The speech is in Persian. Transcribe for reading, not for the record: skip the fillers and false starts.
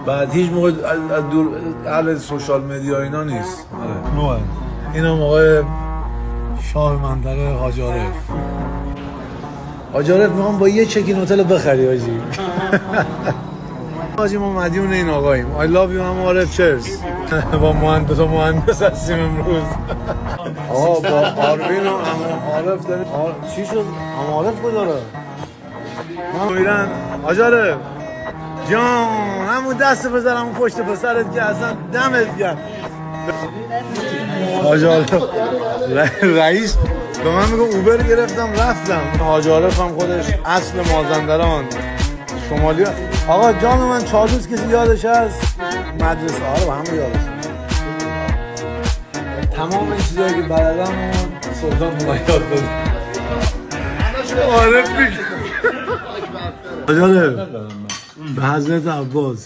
بعد هیچ موقع از دور اهل سوشال مدیا اینا نیست. آره. اینم آقای شاه منطقه حاج عارف. حاج عارف میخوام با یه چکین هتل بخری حاجی. حاجی ما مدیون این آقاییم. I love you هم عارف چرس. با مهندس هستیم امروز. آقا با آروین و عارف داریم. چی شد؟ هم عارف بود داره. من میرن حاج عارف جان همون دست بذارم همون پشت پسرت که اصلا دمت گرم. حاج عارف رئیس به من میگه اوبر گرفتم رفتم. حاج عارف هم خودش اصل مازندران شمالی. آقا جان من 4 روز کسی یادش هست مدرسه آره با همه یادش تمام این چیزایی که بلدم سلطان ما یاد داد. عارف میگه حاج عارف به حضرت عباس